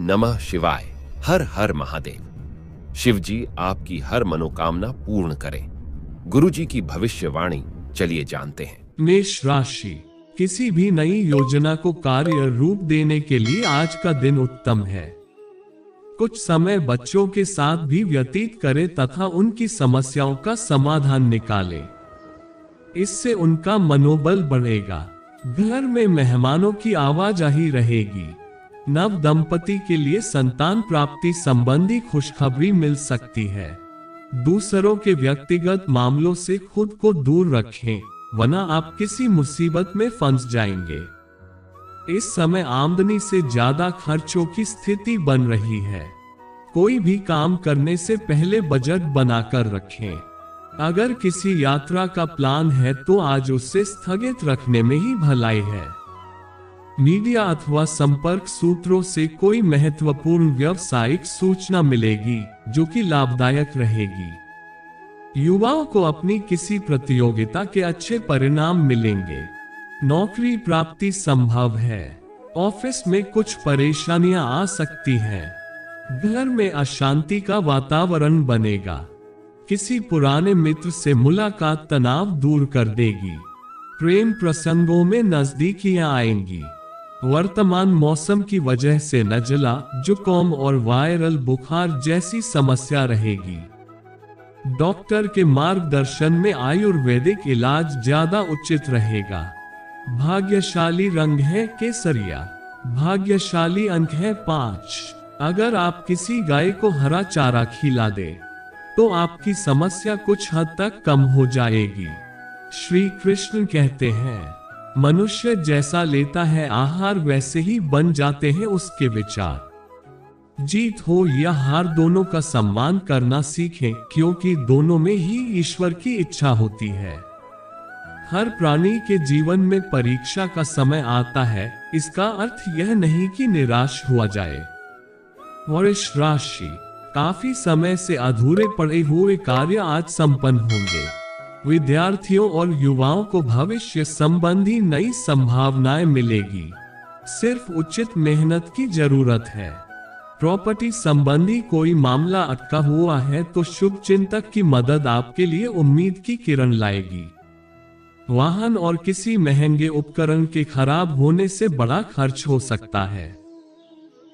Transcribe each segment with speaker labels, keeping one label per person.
Speaker 1: नमः शिवाय। हर हर महादेव। शिव जी आपकी हर मनोकामना पूर्ण करें। गुरु जी की भविष्यवाणी चलिए जानते हैं।
Speaker 2: मेष राशि, किसी भी नई योजना को कार्य रूप देने के लिए आज का दिन उत्तम है। कुछ समय बच्चों के साथ भी व्यतीत करें तथा उनकी समस्याओं का समाधान निकालें। इससे उनका मनोबल बढ़ेगा। घर में मेहमानों की आवाजाही रहेगी। नव दंपति के लिए संतान प्राप्ति संबंधी खुशखबरी मिल सकती है। दूसरों के व्यक्तिगत मामलों से खुद को दूर रखें, वरना आप किसी मुसीबत में फंस जाएंगे। इस समय आमदनी से ज्यादा खर्चों की स्थिति बन रही है। कोई भी काम करने से पहले बजट बनाकर रखें। अगर किसी यात्रा का प्लान है तो आज उसे स्थगित रखने में ही भलाई है। मीडिया अथवा संपर्क सूत्रों से कोई महत्वपूर्ण व्यावसायिक सूचना मिलेगी जो कि लाभदायक रहेगी। युवाओं को अपनी किसी प्रतियोगिता के अच्छे परिणाम मिलेंगे। नौकरी प्राप्ति संभव है। ऑफिस में कुछ परेशानियां आ सकती हैं। घर में अशांति का वातावरण बनेगा। किसी पुराने मित्र से मुलाकात तनाव दूर कर देगी। प्रेम प्रसंगों में नजदीकियां आएंगी। वर्तमान मौसम की वजह से नज़ला, जुकाम और वायरल बुखार जैसी समस्या रहेगी। डॉक्टर के मार्गदर्शन में आयुर्वेदिक इलाज ज्यादा उचित रहेगा। भाग्यशाली रंग है केसरिया। भाग्यशाली अंक है 5। अगर आप किसी गाय को हरा चारा खिला दे तो आपकी समस्या कुछ हद तक कम हो जाएगी। श्री कृष्ण कहते हैं, मनुष्य जैसा लेता है आहार वैसे ही बन जाते हैं उसके विचार। जीत हो या हार दोनों का सम्मान करना सीखें, क्योंकि दोनों में ही ईश्वर की इच्छा होती है। हर प्राणी के जीवन में परीक्षा का समय आता है। इसका अर्थ यह नहीं कि निराश हुआ जाए। वृष राशि, काफी समय से अधूरे पड़े हुए कार्य आज संपन्न होंगे। विद्यार्थियों और युवाओं को भविष्य संबंधी नई संभावनाएं मिलेगी। सिर्फ उचित मेहनत की जरूरत है। प्रॉपर्टी संबंधी कोई मामला अटका हुआ है तो शुभ चिंतक की मदद आपके लिए उम्मीद की किरण लाएगी। वाहन और किसी महंगे उपकरण के खराब होने से बड़ा खर्च हो सकता है।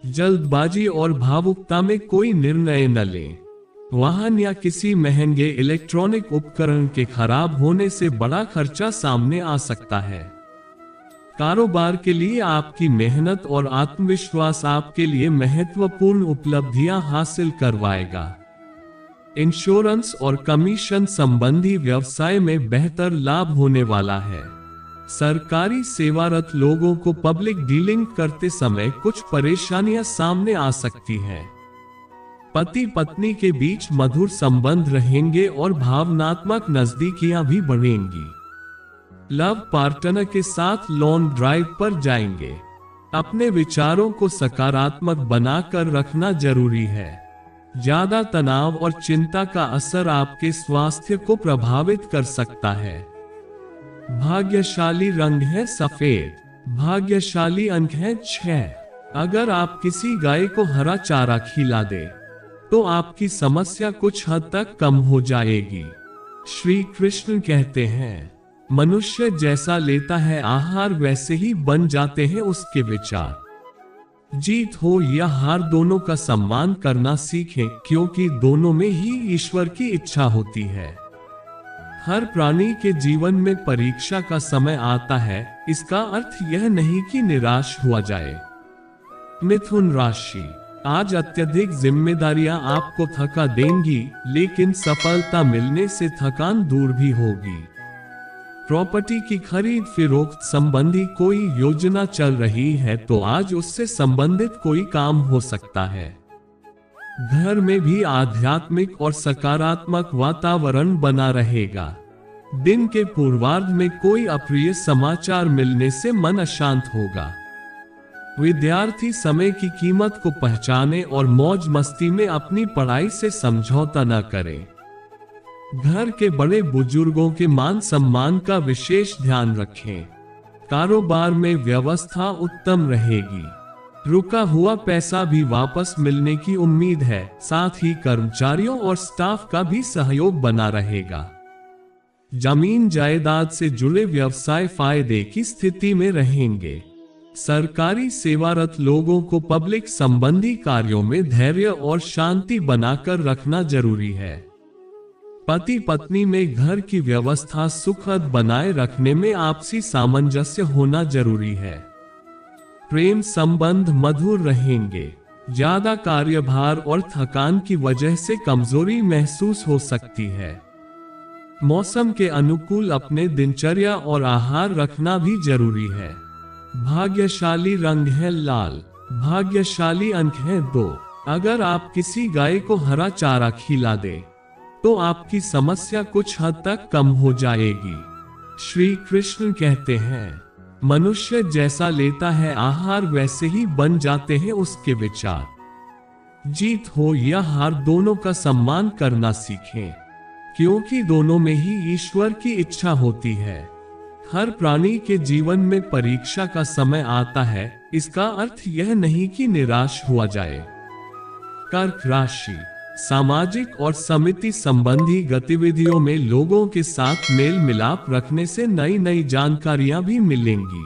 Speaker 2: जल्दबाजी और भावुकता में कोई निर्णय न लें। वाहन या किसी महंगे इलेक्ट्रॉनिक उपकरण के खराब होने से बड़ा खर्चा सामने आ सकता है। कारोबार के लिए आपकी मेहनत और आत्मविश्वास आपके लिए महत्वपूर्ण उपलब्धियां हासिल करवाएगा। इंश्योरेंस और कमीशन संबंधी व्यवसाय में बेहतर लाभ होने वाला है। सरकारी सेवारत लोगों को पब्लिक डीलिंग करते समय कुछ परेशानियां सामने आ सकती हैं। पति पत्नी के बीच मधुर संबंध रहेंगे और भावनात्मक नजदीकियां भी बढ़ेंगी। लव पार्टनर के साथ लॉन्ग ड्राइव पर जाएंगे। अपने विचारों को सकारात्मक बनाकर रखना जरूरी है। ज्यादा तनाव और चिंता का असर आपके स्वास्थ्य को प्रभावित कर सकता है। भाग्यशाली रंग है सफेद। भाग्यशाली अंक है 6। अगर आप किसी गाय को हरा चारा खिला दे तो आपकी समस्या कुछ हद तक कम हो जाएगी। श्री कृष्ण कहते हैं, मनुष्य जैसा लेता है आहार वैसे ही बन जाते हैं उसके विचार। जीत हो या हार दोनों का सम्मान करना सीखें, क्योंकि दोनों में ही ईश्वर की इच्छा होती है। हर प्राणी के जीवन में परीक्षा का समय आता है। इसका अर्थ यह नहीं कि निराश हुआ जाए। मिथुन राशि, आज अत्यधिक जिम्मेदारियां आपको थका देंगी, लेकिन सफलता मिलने से थकान दूर भी होगी। प्रॉपर्टी की खरीद फरोख्त संबंधी कोई योजना चल रही है तो आज उससे संबंधित कोई काम हो सकता है। घर में भी आध्यात्मिक और सकारात्मक वातावरण बना रहेगा। दिन के पूर्वार्ध में कोई अप्रिय समाचार मिलने से मन अशांत होगा। विद्यार्थी समय की कीमत को पहचाने और मौज मस्ती में अपनी पढ़ाई से समझौता न करें। घर के बड़े बुजुर्गों के मान सम्मान का विशेष ध्यान रखें। कारोबार में व्यवस्था उत्तम रहेगी। रुका हुआ पैसा भी वापस मिलने की उम्मीद है। साथ ही कर्मचारियों और स्टाफ का भी सहयोग बना रहेगा। जमीन जायदाद से जुड़े व्यवसाय फायदे की स्थिति में रहेंगे। सरकारी सेवारत लोगों को पब्लिक संबंधी कार्यों में धैर्य और शांति बनाकर रखना जरूरी है। पति पत्नी में घर की व्यवस्था सुखद बनाए रखने में आपसी सामंजस्य होना जरूरी है। प्रेम संबंध मधुर रहेंगे। ज्यादा कार्यभार और थकान की वजह से कमजोरी महसूस हो सकती है। मौसम के अनुकूल अपने दिनचर्या और आहार रखना भी जरूरी है। भाग्यशाली रंग है लाल। भाग्यशाली अंक है 2। अगर आप किसी गाय को हरा चारा खिला दे तो आपकी समस्या कुछ हद तक कम हो जाएगी। श्री कृष्ण कहते हैं, मनुष्य जैसा लेता है आहार वैसे ही बन जाते हैं उसके विचार। जीत हो या हार दोनों का सम्मान करना सीखें, क्योंकि दोनों में ही ईश्वर की इच्छा होती है। हर प्राणी के जीवन में परीक्षा का समय आता है, इसका अर्थ यह नहीं कि निराश हुआ जाए। कर्क राशि, सामाजिक और समिति संबंधी गतिविधियों में लोगों के साथ मेल मिलाप रखने से नई नई जानकारियां भी मिलेंगी।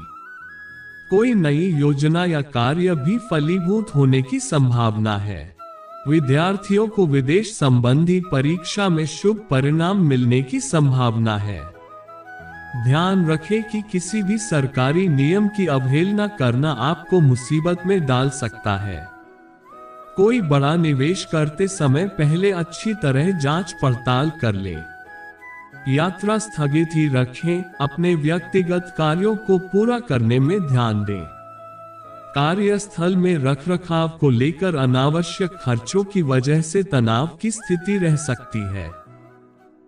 Speaker 2: कोई नई योजना या कार्य भी फलीभूत होने की संभावना है। विद्यार्थियों को विदेश संबंधी परीक्षा में शुभ परिणाम मिलने की संभावना है। ध्यान रखें कि किसी भी सरकारी नियम की अवहेलना करना आपको मुसीबत में डाल सकता है। कोई बड़ा निवेश करते समय पहले अच्छी तरह जांच पड़ताल कर ले। यात्रा स्थगित ही रखें, अपने व्यक्तिगत कार्यों को पूरा करने में ध्यान दें। कार्यस्थल में रखरखाव को लेकर अनावश्यक खर्चों की वजह से तनाव की स्थिति रह सकती है।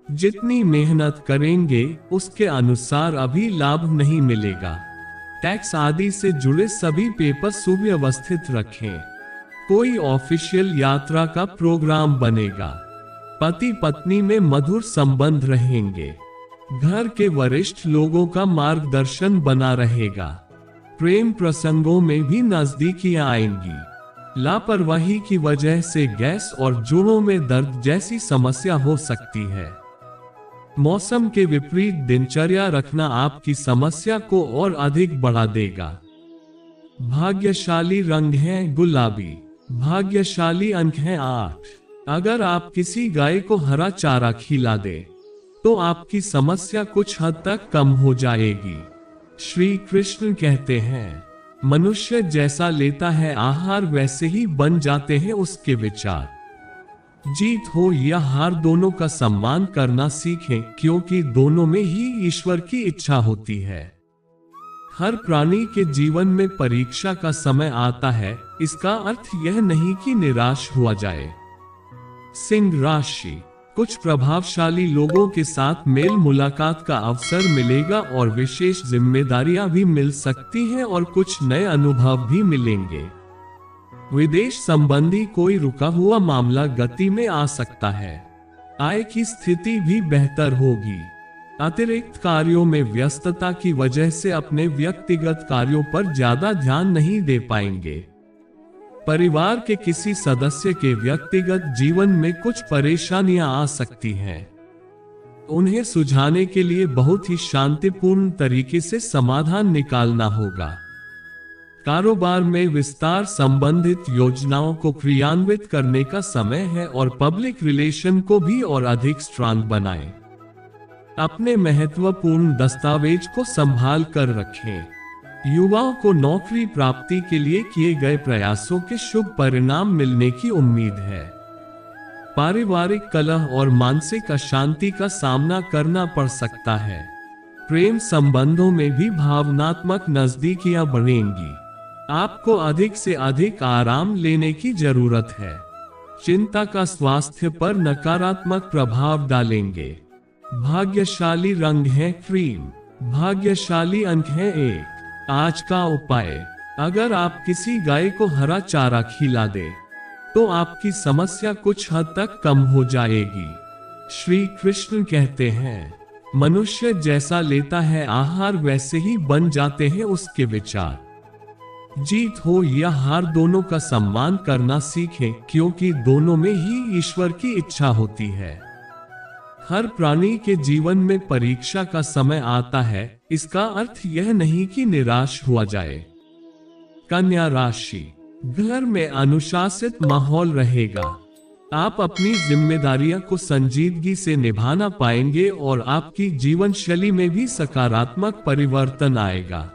Speaker 2: जितनी मेहनत करेंगे उसके अनुसार अभी लाभ नहीं मिलेगा। टैक्स आदि से जुड़े सभी पेपर सुव्यवस्थित रखें। कोई ऑफिशियल यात्रा का प्रोग्राम बनेगा। पति पत्नी में मधुर संबंध रहेंगे। घर के वरिष्ठ लोगों का मार्गदर्शन बना रहेगा। प्रेम प्रसंगों में भी नजदीकियां आएंगी। लापरवाही की वजह से गैस और जोड़ों में दर्द जैसी समस्या हो सकती है। मौसम के विपरीत दिनचर्या रखना आपकी समस्या को और अधिक बढ़ा देगा। भाग्यशाली रंग है गुलाबी। भाग्यशाली अंक है 8। अगर आप किसी गाय को हरा चारा खिला दे तो आपकी समस्या कुछ हद तक कम हो जाएगी। श्री कृष्ण कहते हैं, मनुष्य जैसा लेता है आहार वैसे ही बन जाते हैं उसके विचार। जीत हो या हार दोनों का सम्मान करना सीखें, क्योंकि दोनों में ही ईश्वर की इच्छा होती है। हर प्राणी के जीवन में परीक्षा का समय आता है, इसका अर्थ यह नहीं कि निराश हुआ जाए। सिंह राशि, कुछ प्रभावशाली लोगों के साथ मेल मुलाकात का अवसर मिलेगा और विशेष जिम्मेदारियां भी मिल सकती हैं और कुछ नए अनुभव भी मिलेंगे। विदेश संबंधी कोई रुका हुआ मामला गति में आ सकता है। आय की स्थिति भी बेहतर होगी। अतिरिक्त कार्यों में व्यस्तता की वजह से अपने व्यक्तिगत कार्यों पर ज्यादा ध्यान नहीं दे पाएंगे। परिवार के किसी सदस्य के व्यक्तिगत जीवन में कुछ परेशानियां आ सकती हैं। उन्हें सुलझाने के लिए बहुत ही शांतिपूर्ण तरीके से समाधान निकालना होगा। कारोबार में विस्तार संबंधित योजनाओं को क्रियान्वित करने का समय है और पब्लिक रिलेशन को भी और अधिक स्ट्रांग बनाएं। अपने महत्वपूर्ण दस्तावेज को संभाल कर रखें। युवाओं को नौकरी प्राप्ति के लिए किए गए प्रयासों के शुभ परिणाम मिलने की उम्मीद है। पारिवारिक कलह और मानसिक अशांति का सामना करना पड़ सकता है। प्रेम संबंधों में भी भावनात्मक नजदीकियां बढ़ेंगी। आपको अधिक से अधिक आराम लेने की जरूरत है। चिंता का स्वास्थ्य पर नकारात्मक प्रभाव डालेंगे। भाग्यशाली रंग है क्रीम। भाग्यशाली अंक है 1। आज का उपाय, अगर आप किसी गाय को हरा चारा खिला दे तो आपकी समस्या कुछ हद तक कम हो जाएगी। श्री कृष्ण कहते हैं, मनुष्य जैसा लेता है आहार वैसे ही बन जाते हैं उसके विचार। जीत हो या हार, दोनों का सम्मान करना सीखें, क्योंकि दोनों में ही ईश्वर की इच्छा होती है। हर प्राणी के जीवन में परीक्षा का समय आता है, इसका अर्थ यह नहीं कि निराश हुआ जाए। कन्या राशि, घर में अनुशासित माहौल रहेगा। आप अपनी जिम्मेदारियों को संजीदगी से निभाना पाएंगे और आपकी जीवन शैली में भी सकारात्मक परिवर्तन आएगा।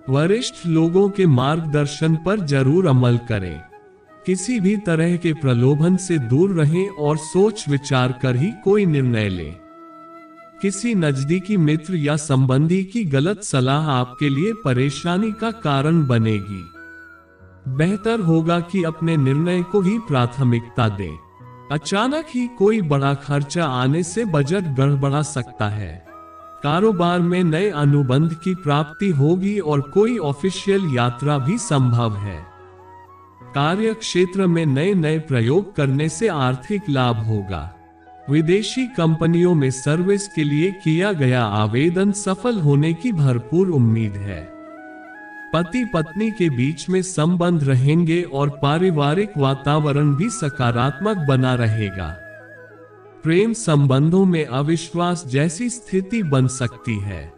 Speaker 2: वरिष्ठ लोगों के मार्गदर्शन पर जरूर अमल करें। किसी भी तरह के प्रलोभन से दूर रहें और सोच विचार कर ही कोई निर्णय लें। किसी नजदीकी मित्र या संबंधी की गलत सलाह आपके लिए परेशानी का कारण बनेगी। बेहतर होगा कि अपने निर्णय को ही प्राथमिकता दें। अचानक ही कोई बड़ा खर्चा आने से बजट गड़बड़ा सकता है। कारोबार में नए अनुबंध की प्राप्ति होगी और कोई ऑफिशियल यात्रा भी संभव है। कार्य क्षेत्र में नए प्रयोग करने से आर्थिक लाभ होगा। विदेशी कंपनियों में सर्विस के लिए किया गया आवेदन सफल होने की भरपूर उम्मीद है। पति पत्नी के बीच में संबंध रहेंगे और पारिवारिक वातावरण भी सकारात्मक बना रहेगा। प्रेम संबंधों में अविश्वास जैसी स्थिति बन सकती है।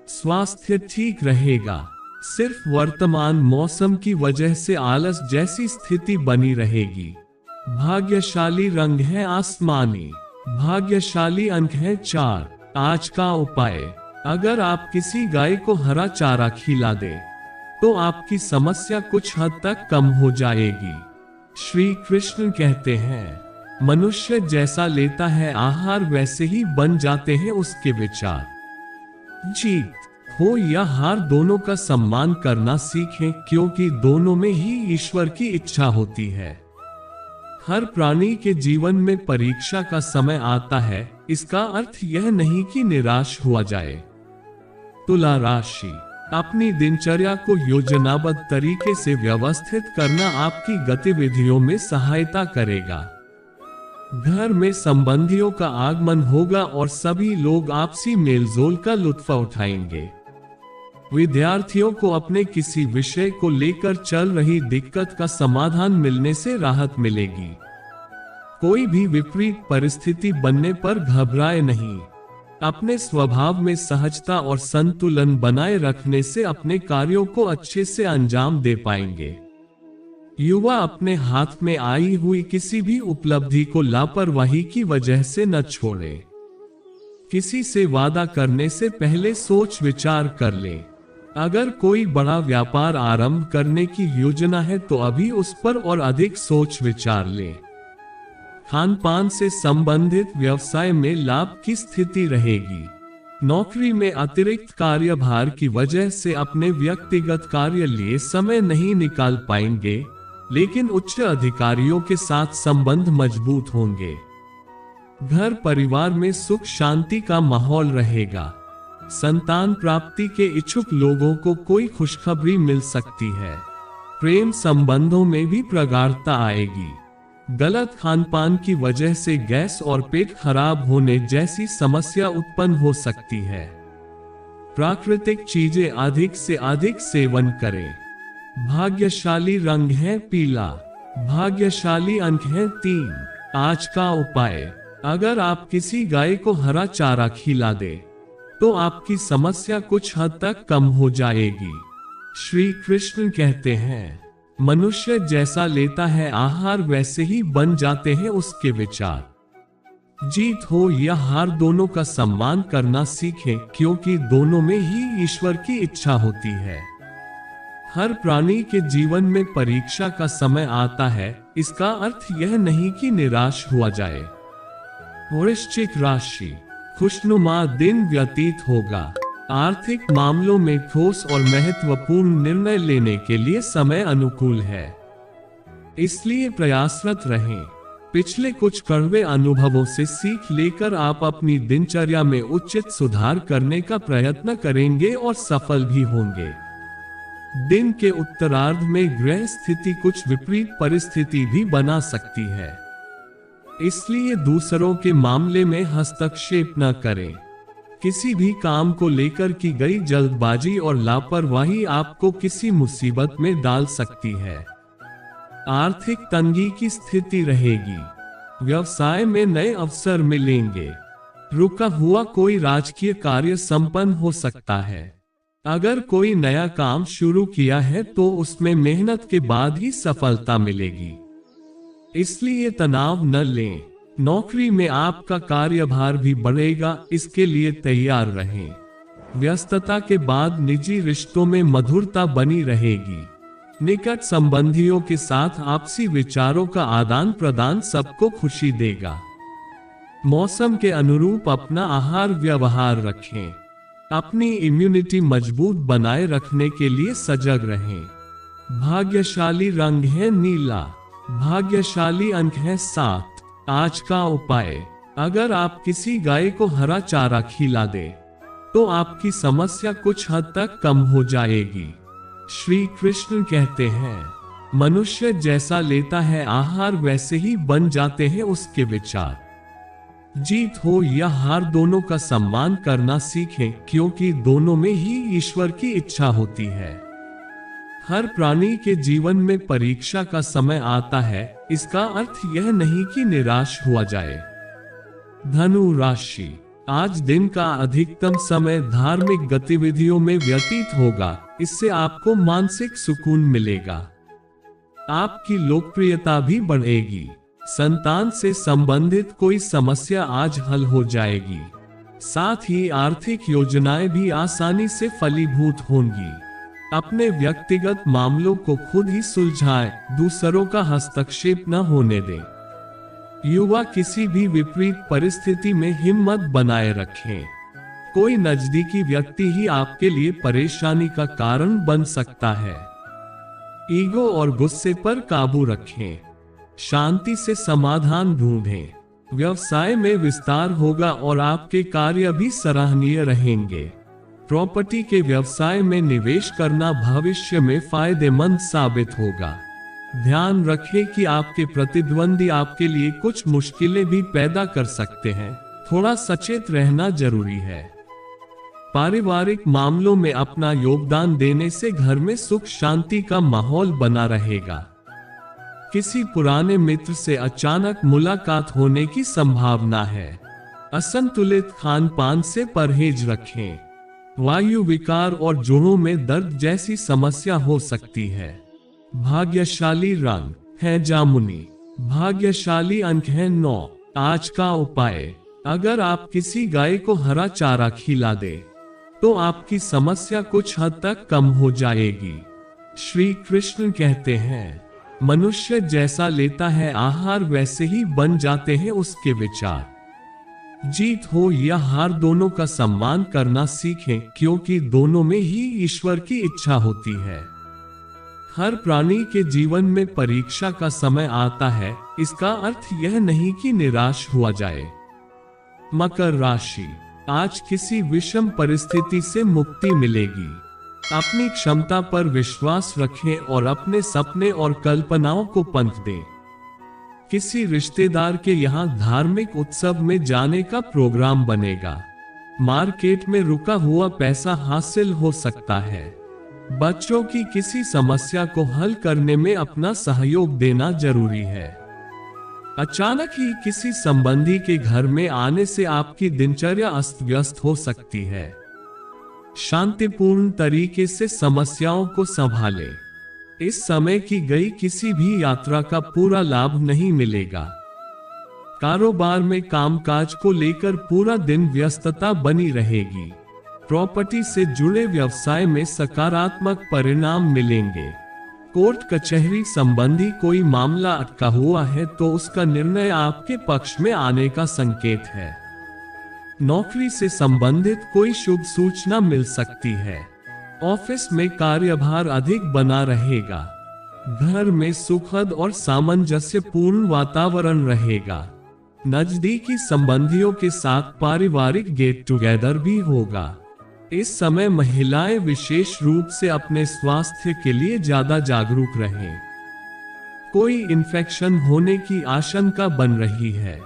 Speaker 2: स्वास्थ्य ठीक रहेगा। सिर्फ वर्तमान मौसम की वजह से आलस जैसी स्थिति बनी रहेगी। भाग्यशाली रंग है आसमानी। भाग्यशाली अंक है 4। आज का उपाय, अगर आप किसी गाय को हरा चारा खिला दें तो आपकी समस्या कुछ हद तक कम हो जाएगी। श्री कृष्ण कहते हैं, मनुष्य जैसा लेता है आहार वैसे ही बन जाते हैं उसके विचार। जीत हो या हार, दोनों का सम्मान करना सीखें, क्योंकि दोनों में ही ईश्वर की इच्छा होती है। हर प्राणी के जीवन में परीक्षा का समय आता है, इसका अर्थ यह नहीं कि निराश हुआ जाए। तुला राशि, अपनी दिनचर्या को योजनाबद्ध तरीके से व्यवस्थित करना आपकी गतिविधियों में सहायता करेगा। घर में संबंधियों का आगमन होगा और सभी लोग आपसी मेलजोल का लुत्फ उठाएंगे। विद्यार्थियों को अपने किसी विषय को लेकर चल रही दिक्कत का समाधान मिलने से राहत मिलेगी। कोई भी विपरीत परिस्थिति बनने पर घबराए नहीं। अपने स्वभाव में सहजता और संतुलन बनाए रखने से अपने कार्यों को अच्छे से अंजाम दे पाएंगे। युवा अपने हाथ में आई हुई किसी भी उपलब्धि को लापरवाही की वजह से न छोड़े। किसी से वादा करने से पहले सोच विचार कर ले। अगर कोई बड़ा व्यापार आरंभ करने की योजना है तो अभी उस पर और अधिक सोच विचार ले। खान पान से संबंधित व्यवसाय में लाभ की स्थिति रहेगी। नौकरी में अतिरिक्त कार्यभार की वजह से अपने व्यक्तिगत कार्य लिए समय नहीं निकाल पाएंगे, लेकिन उच्च अधिकारियों के साथ संबंध मजबूत होंगे। घर परिवार में सुख शांति का माहौल रहेगा। संतान प्राप्ति के इच्छुक लोगों को कोई खुशखबरी मिल सकती है। प्रेम संबंधों में भी प्रगाढ़ता आएगी। गलत खानपान की वजह से गैस और पेट खराब होने जैसी समस्या उत्पन्न हो सकती है। प्राकृतिक चीजें अधिक से अधिक सेवन करें। भाग्यशाली रंग है पीला। भाग्यशाली अंक है 3। आज का उपाय, अगर आप किसी गाय को हरा चारा खिला दें तो आपकी समस्या कुछ हद तक कम हो जाएगी। श्री कृष्ण कहते हैं, मनुष्य जैसा लेता है आहार वैसे ही बन जाते हैं उसके विचार। जीत हो या हार, दोनों का सम्मान करना सीखें, क्योंकि दोनों में ही ईश्वर की इच्छा होती है। हर प्राणी के जीवन में परीक्षा का समय आता है, इसका अर्थ यह नहीं कि निराश हुआ जाए। वृश्चिक राशि, खुशनुमा दिन व्यतीत होगा। आर्थिक मामलों में ठोस और महत्वपूर्ण निर्णय लेने के लिए समय अनुकूल है, इसलिए प्रयासरत रहें। पिछले कुछ कड़वे अनुभवों से सीख लेकर आप अपनी दिनचर्या में उचित सुधार करने का प्रयत्न करेंगे और सफल भी होंगे। दिन के उत्तरार्ध में ग्रह स्थिति कुछ विपरीत परिस्थिति भी बना सकती है, इसलिए दूसरों के मामले में हस्तक्षेप न करें। किसी भी काम को लेकर की गई जल्दबाजी और लापरवाही आपको किसी मुसीबत में डाल सकती है। आर्थिक तंगी की स्थिति रहेगी। व्यवसाय में नए अवसर मिलेंगे। रुका हुआ कोई राजकीय कार्य संपन्न हो सकता है। अगर कोई नया काम शुरू किया है तो उसमें मेहनत के बाद ही सफलता मिलेगी, इसलिए तनाव न लें। नौकरी में आपका कार्यभार भी बढ़ेगा, इसके लिए तैयार रहें। व्यस्तता के बाद निजी रिश्तों में मधुरता बनी रहेगी। निकट संबंधियों के साथ आपसी विचारों का आदान प्रदान सबको खुशी देगा। मौसम के अनुरूप अपना आहार व्यवहार रखें। अपनी इम्यूनिटी मजबूत बनाए रखने के लिए सजग रहें। भाग्यशाली रंग है नीला। भाग्यशाली अंक है 7। आज का उपाय, अगर आप किसी गाय को हरा चारा खिला दे तो आपकी समस्या कुछ हद तक कम हो जाएगी। श्री कृष्ण कहते हैं, मनुष्य जैसा लेता है आहार वैसे ही बन जाते हैं उसके विचार। जीत हो या हार दोनों का सम्मान करना सीखें, क्योंकि दोनों में ही ईश्वर की इच्छा होती है। हर प्राणी के जीवन में परीक्षा का समय आता है, इसका अर्थ यह नहीं कि निराश हुआ जाए। धनु राशि, आज दिन का अधिकतम समय धार्मिक गतिविधियों में व्यतीत होगा। इससे आपको मानसिक सुकून मिलेगा। आपकी लोकप्रियता भी बढ़ेगी। संतान से संबंधित कोई समस्या आज हल हो जाएगी। साथ ही आर्थिक योजनाएं भी आसानी से फलीभूत होंगी। अपने व्यक्तिगत मामलों को खुद ही सुलझाएं, दूसरों का हस्तक्षेप न होने दें। युवा किसी भी विपरीत परिस्थिति में हिम्मत बनाए रखें। कोई नजदीकी व्यक्ति ही आपके लिए परेशानी का कारण बन सकता है। ईगो और गुस्से पर काबू रखें। शांति से समाधान ढूंढें। व्यवसाय में विस्तार होगा और आपके कार्य भी सराहनीय रहेंगे। प्रॉपर्टी के व्यवसाय में निवेश करना भविष्य में फायदेमंद साबित होगा। ध्यान रखें कि आपके प्रतिद्वंदी आपके लिए कुछ मुश्किलें भी पैदा कर सकते हैं, थोड़ा सचेत रहना जरूरी है। पारिवारिक मामलों में अपना योगदान देने से घर में सुख शांति का माहौल बना रहेगा। किसी पुराने मित्र से अचानक मुलाकात होने की संभावना है। असंतुलित खान पान से परहेज रखें। वायु विकार और जोड़ों में दर्द जैसी समस्या हो सकती है। भाग्यशाली रंग है जामुनी। भाग्यशाली अंक है 9। आज का उपाय, अगर आप किसी गाय को हरा चारा खिला दे तो आपकी समस्या कुछ हद तक कम हो जाएगी। श्री कृष्ण कहते हैं, मनुष्य जैसा लेता है आहार वैसे ही बन जाते हैं उसके विचार। जीत हो या हार दोनों का सम्मान करना सीखें, क्योंकि दोनों में ही ईश्वर की इच्छा होती है। हर प्राणी के जीवन में परीक्षा का समय आता है, इसका अर्थ यह नहीं कि निराश हुआ जाए। मकर राशि, आज किसी विषम परिस्थिति से मुक्ति मिलेगी। अपनी क्षमता पर विश्वास रखें और अपने सपने और कल्पनाओं को पंथ दें। किसी रिश्तेदार के यहाँ धार्मिक उत्सव में जाने का प्रोग्राम बनेगा। मार्केट में रुका हुआ पैसा हासिल हो सकता है। बच्चों की किसी समस्या को हल करने में अपना सहयोग देना जरूरी है। अचानक ही किसी संबंधी के घर में आने से आपकी दिनचर्या अस्त व्यस्त हो सकती है। शांतिपूर्ण तरीके से समस्याओं को संभालें। इस समय की गई किसी भी यात्रा का पूरा लाभ नहीं मिलेगा। कारोबार में कामकाज को लेकर पूरा दिन व्यस्तता बनी रहेगी। प्रॉपर्टी से जुड़े व्यवसाय में सकारात्मक परिणाम मिलेंगे। कोर्ट कचहरी संबंधी कोई मामला अटका हुआ है तो उसका निर्णय आपके पक्ष में आने का संकेत है। नौकरी से संबंधित कोई शुभ सूचना मिल सकती है। ऑफिस में कार्यभार अधिक बना रहेगा। घर में सुखद और सामंजस्यपूर्ण वातावरण रहेगा। नजदीकी संबंधियों के साथ पारिवारिक गेट टुगेदर भी होगा। इस समय महिलाएं विशेष रूप से अपने स्वास्थ्य के लिए ज्यादा जागरूक रहें। कोई इन्फेक्शन होने की आशंका बन रही है।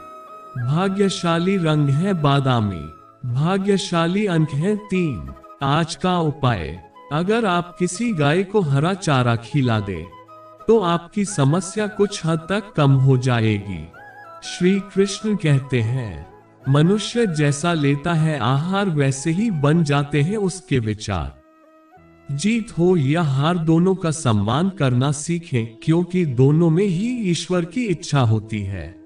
Speaker 2: भाग्यशाली रंग है बादामी। भाग्यशाली अंक है 3। आज का उपाय, अगर आप किसी गाय को हरा चारा खिला दे तो आपकी समस्या कुछ हद तक कम हो जाएगी। श्री कृष्ण कहते हैं, मनुष्य जैसा लेता है आहार वैसे ही बन जाते हैं उसके विचार। जीत हो या हार दोनों का सम्मान करना सीखें, क्योंकि दोनों में ही ईश्वर की इच्छा होती है।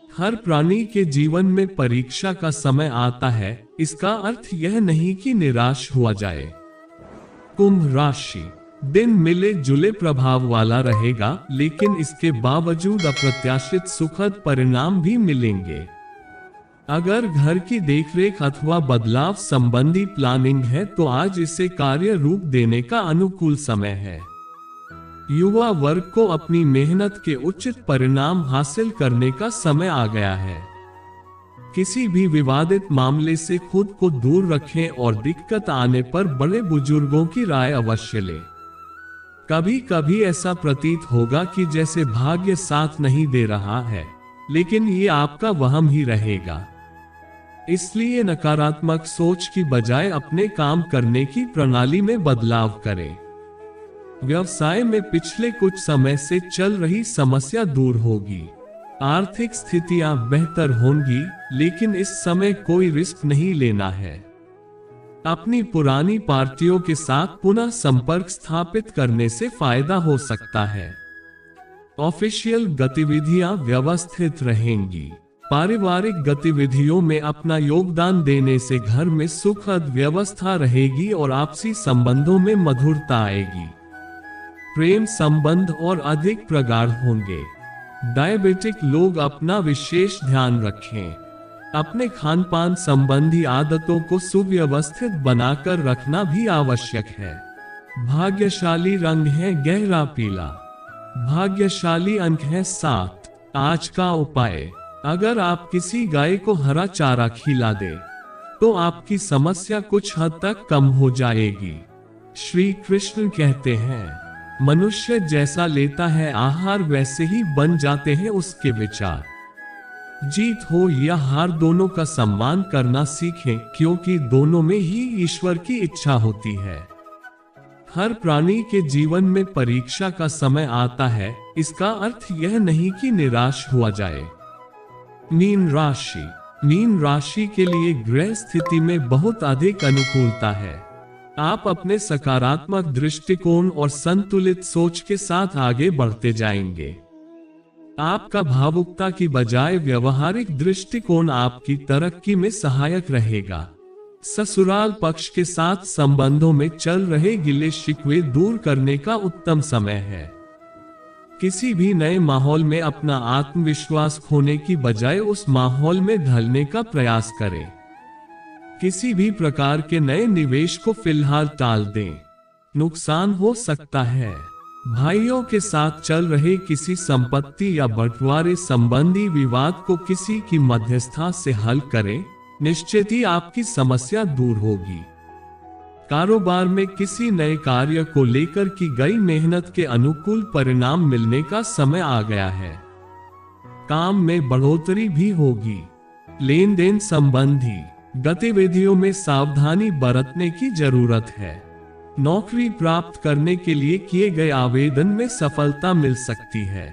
Speaker 2: हर प्राणी के जीवन में परीक्षा का समय आता है, इसका अर्थ यह नहीं कि निराश हुआ जाए। कुंभ राशि, दिन मिले जुले प्रभाव वाला रहेगा, लेकिन इसके बावजूद अप्रत्याशित सुखद परिणाम भी मिलेंगे। अगर घर की देखरेख अथवा बदलाव संबंधी प्लानिंग है तो आज इसे कार्य रूप देने का अनुकूल समय है। युवा वर्ग को अपनी मेहनत के उचित परिणाम हासिल करने का समय आ गया है। किसी भी विवादित मामले से खुद को दूर रखें और दिक्कत आने पर बड़े बुजुर्गों की राय अवश्य लें। कभी कभी ऐसा प्रतीत होगा कि जैसे भाग्य साथ नहीं दे रहा है, लेकिन ये आपका वहम ही रहेगा। इसलिए नकारात्मक सोच की बजाय अपने काम करने की प्रणाली में बदलाव करें। व्यवसाय में पिछले कुछ समय से चल रही समस्या दूर होगी। आर्थिक स्थितियां बेहतर होंगी, लेकिन इस समय कोई रिस्क नहीं लेना है। अपनी पुरानी पार्टियों के साथ पुनः संपर्क स्थापित करने से फायदा हो सकता है। ऑफिशियल गतिविधियां व्यवस्थित रहेंगी। पारिवारिक गतिविधियों में अपना योगदान देने से घर में सुखद व्यवस्था रहेगी और आपसी संबंधों में मधुरता आएगी। प्रेम संबंध और अधिक प्रगाढ़ होंगे। डायबिटिक लोग अपना विशेष ध्यान रखें। अपने खान पान संबंधी आदतों को सुव्यवस्थित बनाकर रखना भी आवश्यक है। भाग्यशाली रंग है गहरा पीला। भाग्यशाली अंक है 7। आज का उपाय, अगर आप किसी गाय को हरा चारा खिला दे तो आपकी समस्या कुछ हद तक कम हो जाएगी। श्री कृष्ण कहते हैं, मनुष्य जैसा लेता है आहार वैसे ही बन जाते हैं उसके विचार। जीत हो या हार दोनों का सम्मान करना सीखें, क्योंकि दोनों में ही ईश्वर की इच्छा होती है। हर प्राणी के जीवन में परीक्षा का समय आता है, इसका अर्थ यह नहीं कि निराश हुआ जाए। मीन राशि, मीन राशि के लिए ग्रह स्थिति में बहुत अधिक अनुकूलता है। आप अपने सकारात्मक दृष्टिकोण और संतुलित सोच के साथ आगे बढ़ते जाएंगे। आपका भावुकता की बजाय व्यवहारिक दृष्टिकोण आपकी तरक्की में सहायक रहेगा। ससुराल पक्ष के साथ संबंधों में चल रहे गिले शिकवे दूर करने का उत्तम समय है। किसी भी नए माहौल में अपना आत्मविश्वास खोने की बजाय उस माहौल में ढलने का प्रयास करें। किसी भी प्रकार के नए निवेश को फिलहाल टाल दें, नुकसान हो सकता है। भाइयों के साथ चल रहे किसी संपत्ति या बंटवारे संबंधी विवाद को किसी की मध्यस्थता से हल करें, निश्चित ही आपकी समस्या दूर होगी। कारोबार में किसी नए कार्य को लेकर की गई मेहनत के अनुकूल परिणाम मिलने का समय आ गया है। काम में बढ़ोतरी भी होगी। लेन देन संबंधी गतिविधियों में सावधानी बरतने की जरूरत है। नौकरी प्राप्त करने के लिए किए गए आवेदन में सफलता मिल सकती है।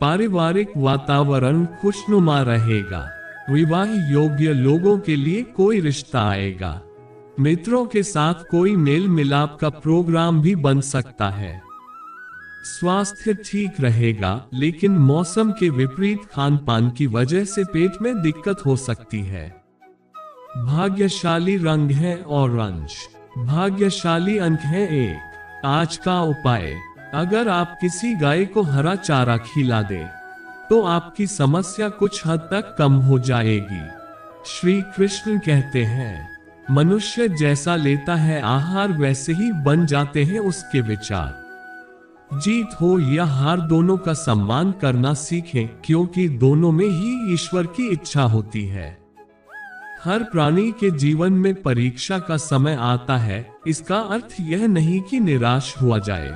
Speaker 2: पारिवारिक वातावरण खुशनुमा रहेगा। विवाह योग्य लोगों के लिए कोई रिश्ता आएगा। मित्रों के साथ कोई मेल मिलाप का प्रोग्राम भी बन सकता है। स्वास्थ्य ठीक रहेगा, लेकिन मौसम के विपरीत खान पान की वजह से पेट में दिक्कत हो सकती है। भाग्यशाली रंग है ऑरेंज। भाग्यशाली अंक है 1। आज का उपाय, अगर आप किसी गाय को हरा चारा खिला दे तो आपकी समस्या कुछ हद तक कम हो जाएगी। श्री कृष्ण कहते हैं, मनुष्य जैसा लेता है आहार वैसे ही बन जाते हैं उसके विचार। जीत हो या हार दोनों का सम्मान करना सीखें, क्योंकि दोनों में ही ईश्वर की इच्छा होती है। हर प्राणी के जीवन में परीक्षा का समय आता है, इसका अर्थ यह नहीं कि निराश हुआ जाए।